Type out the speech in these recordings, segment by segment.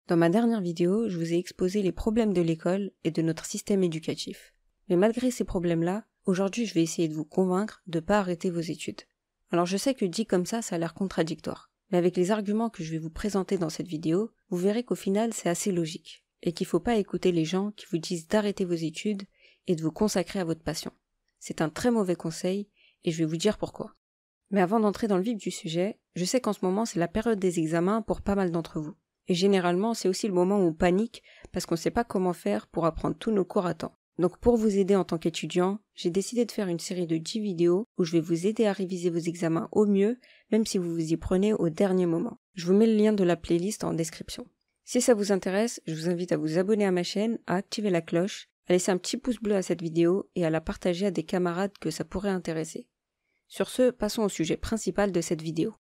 Dans ma dernière vidéo, je vous ai exposé les problèmes de l'école et de notre système éducatif. Mais malgré ces problèmes-là, aujourd'hui je vais essayer de vous convaincre de ne pas arrêter vos études. Alors je sais que dit comme ça a l'air contradictoire, mais avec les arguments que je vais vous présenter dans cette vidéo, vous verrez qu'au final c'est assez logique, et qu'il ne faut pas écouter les gens qui vous disent d'arrêter vos études et de vous consacrer à votre passion. C'est un très mauvais conseil, et je vais vous dire pourquoi. Mais avant d'entrer dans le vif du sujet, je sais qu'en ce moment c'est la période des examens pour pas mal d'entre vous. Et généralement, c'est aussi le moment où on panique parce qu'on ne sait pas comment faire pour apprendre tous nos cours à temps. Donc pour vous aider en tant qu'étudiant, j'ai décidé de faire une série de 10 vidéos où je vais vous aider à réviser vos examens au mieux, même si vous vous y prenez au dernier moment. Je vous mets le lien de la playlist en description. Si ça vous intéresse, je vous invite à vous abonner à ma chaîne, à activer la cloche, à laisser un petit pouce bleu à cette vidéo et à la partager à des camarades que ça pourrait intéresser. Sur ce, passons au sujet principal de cette vidéo.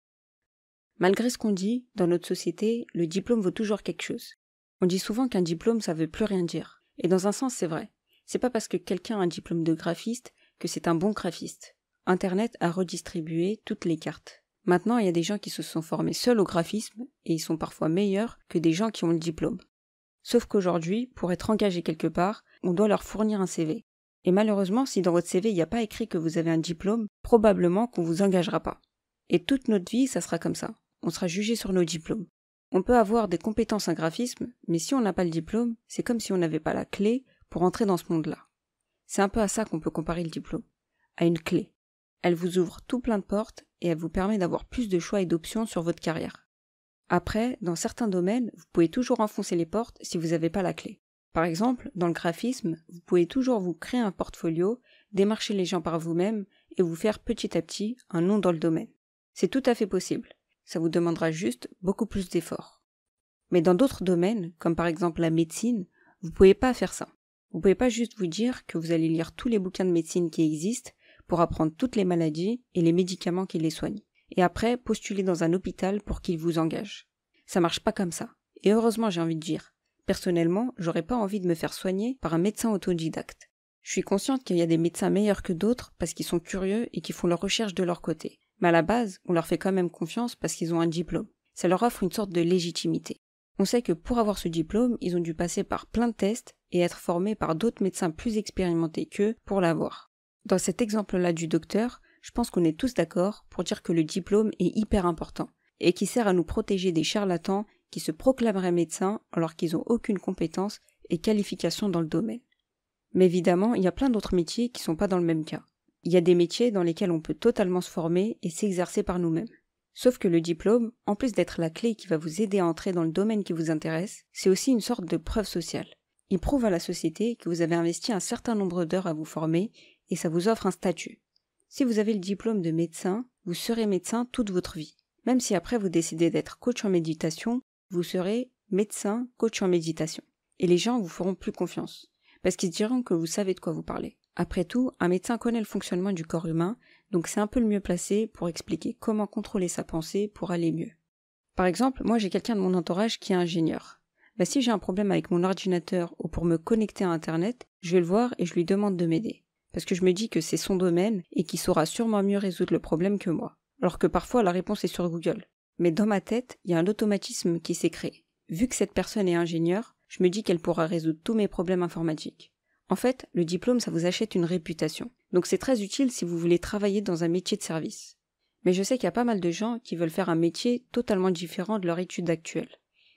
Malgré ce qu'on dit, dans notre société, le diplôme vaut toujours quelque chose. On dit souvent qu'un diplôme, ça veut plus rien dire. Et dans un sens, c'est vrai. C'est pas parce que quelqu'un a un diplôme de graphiste que c'est un bon graphiste. Internet a redistribué toutes les cartes. Maintenant, il y a des gens qui se sont formés seuls au graphisme et ils sont parfois meilleurs que des gens qui ont le diplôme. Sauf qu'aujourd'hui, pour être engagé quelque part, on doit leur fournir un CV. Et malheureusement, si dans votre CV il n'y a pas écrit que vous avez un diplôme, probablement qu'on vous engagera pas. Et toute notre vie, ça sera comme ça. On sera jugé sur nos diplômes. On peut avoir des compétences en graphisme, mais si on n'a pas le diplôme, c'est comme si on n'avait pas la clé pour entrer dans ce monde-là. C'est un peu à ça qu'on peut comparer le diplôme, à une clé. Elle vous ouvre tout plein de portes et elle vous permet d'avoir plus de choix et d'options sur votre carrière. Après, dans certains domaines, vous pouvez toujours enfoncer les portes si vous n'avez pas la clé. Par exemple, dans le graphisme, vous pouvez toujours vous créer un portfolio, démarcher les gens par vous-même et vous faire petit à petit un nom dans le domaine. C'est tout à fait possible. Ça vous demandera juste beaucoup plus d'efforts. Mais dans d'autres domaines, comme par exemple la médecine, vous ne pouvez pas faire ça. Vous ne pouvez pas juste vous dire que vous allez lire tous les bouquins de médecine qui existent pour apprendre toutes les maladies et les médicaments qui les soignent. Et après, postuler dans un hôpital pour qu'il vous engage. Ça marche pas comme ça. Et heureusement, j'ai envie de dire. Personnellement, j'aurais pas envie de me faire soigner par un médecin autodidacte. Je suis consciente qu'il y a des médecins meilleurs que d'autres parce qu'ils sont curieux et qu'ils font leurs recherches de leur côté. Mais à la base, on leur fait quand même confiance parce qu'ils ont un diplôme. Ça leur offre une sorte de légitimité. On sait que pour avoir ce diplôme, ils ont dû passer par plein de tests et être formés par d'autres médecins plus expérimentés qu'eux pour l'avoir. Dans cet exemple-là du docteur, je pense qu'on est tous d'accord pour dire que le diplôme est hyper important et qui sert à nous protéger des charlatans qui se proclameraient médecins alors qu'ils n'ont aucune compétence et qualification dans le domaine. Mais évidemment, il y a plein d'autres métiers qui ne sont pas dans le même cas. Il y a des métiers dans lesquels on peut totalement se former et s'exercer par nous-mêmes. Sauf que le diplôme, en plus d'être la clé qui va vous aider à entrer dans le domaine qui vous intéresse, c'est aussi une sorte de preuve sociale. Il prouve à la société que vous avez investi un certain nombre d'heures à vous former et ça vous offre un statut. Si vous avez le diplôme de médecin, vous serez médecin toute votre vie. Même si après vous décidez d'être coach en méditation, vous serez médecin, coach en méditation. Et les gens vous feront plus confiance, parce qu'ils diront que vous savez de quoi vous parlez. Après tout, un médecin connaît le fonctionnement du corps humain, donc c'est un peu le mieux placé pour expliquer comment contrôler sa pensée pour aller mieux. Par exemple, moi j'ai quelqu'un de mon entourage qui est ingénieur. Si j'ai un problème avec mon ordinateur ou pour me connecter à Internet, je vais le voir et je lui demande de m'aider. Parce que je me dis que c'est son domaine et qu'il saura sûrement mieux résoudre le problème que moi. Alors que parfois la réponse est sur Google. Mais dans ma tête, il y a un automatisme qui s'est créé. Vu que cette personne est ingénieure, je me dis qu'elle pourra résoudre tous mes problèmes informatiques. En fait, le diplôme, ça vous achète une réputation. Donc c'est très utile si vous voulez travailler dans un métier de service. Mais je sais qu'il y a pas mal de gens qui veulent faire un métier totalement différent de leur étude actuelle.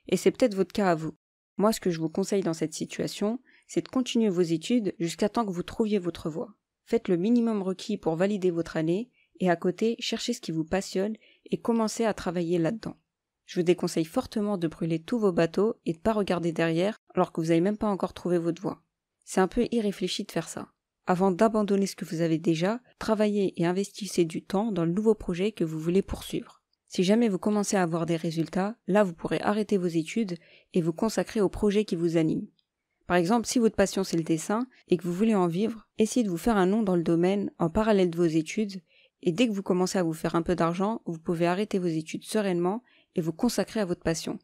Et c'est peut-être votre cas à vous. Moi, ce que je vous conseille dans cette situation, c'est de continuer vos études jusqu'à temps que vous trouviez votre voie. Faites le minimum requis pour valider votre année et à côté, cherchez ce qui vous passionne et commencez à travailler là-dedans. Je vous déconseille fortement de brûler tous vos bateaux et de ne pas regarder derrière alors que vous n'avez même pas encore trouvé votre voie. C'est un peu irréfléchi de faire ça. Avant d'abandonner ce que vous avez déjà, travaillez et investissez du temps dans le nouveau projet que vous voulez poursuivre. Si jamais vous commencez à avoir des résultats, là vous pourrez arrêter vos études et vous consacrer au projet qui vous anime. Par exemple, si votre passion c'est le dessin et que vous voulez en vivre, essayez de vous faire un nom dans le domaine en parallèle de vos études et dès que vous commencez à vous faire un peu d'argent, vous pouvez arrêter vos études sereinement et vous consacrer à votre passion.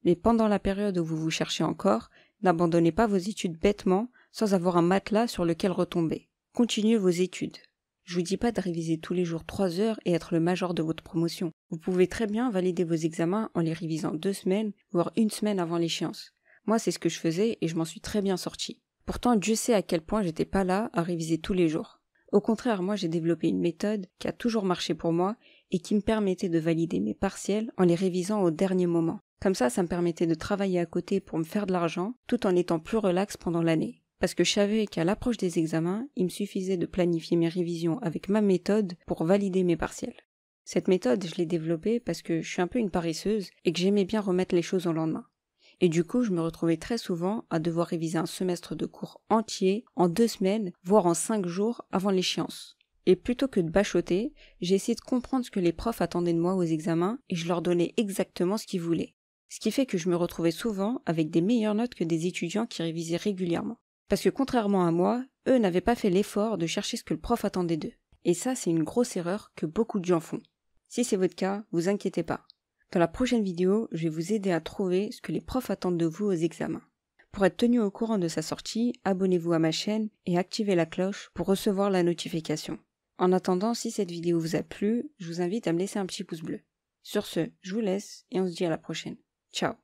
Mais pendant la période où vous vous cherchez encore, n'abandonnez pas vos études bêtement sans avoir un matelas sur lequel retomber. Continuez vos études. Je vous dis pas de réviser tous les jours 3 heures et être le major de votre promotion. Vous pouvez très bien valider vos examens en les révisant 2 semaines, voire 1 semaine avant l'échéance. Moi, c'est ce que je faisais et je m'en suis très bien sortie. Pourtant, Dieu sait à quel point j'étais pas là à réviser tous les jours. Au contraire, moi, j'ai développé une méthode qui a toujours marché pour moi et qui me permettait de valider mes partiels en les révisant au dernier moment. Comme ça me permettait de travailler à côté pour me faire de l'argent, tout en étant plus relax pendant l'année. Parce que je savais qu'à l'approche des examens, il me suffisait de planifier mes révisions avec ma méthode pour valider mes partiels. Cette méthode, je l'ai développée parce que je suis un peu une paresseuse et que j'aimais bien remettre les choses au lendemain. Et du coup, je me retrouvais très souvent à devoir réviser un semestre de cours entier en 2 semaines, voire en 5 jours avant l'échéance. Et plutôt que de bachoter, j'ai essayé de comprendre ce que les profs attendaient de moi aux examens et je leur donnais exactement ce qu'ils voulaient. Ce qui fait que je me retrouvais souvent avec des meilleures notes que des étudiants qui révisaient régulièrement. Parce que contrairement à moi, eux n'avaient pas fait l'effort de chercher ce que le prof attendait d'eux. Et ça, c'est une grosse erreur que beaucoup de gens font. Si c'est votre cas, vous inquiétez pas. Dans la prochaine vidéo, je vais vous aider à trouver ce que les profs attendent de vous aux examens. Pour être tenu au courant de sa sortie, abonnez-vous à ma chaîne et activez la cloche pour recevoir la notification. En attendant, si cette vidéo vous a plu, je vous invite à me laisser un petit pouce bleu. Sur ce, je vous laisse et on se dit à la prochaine. Ciao.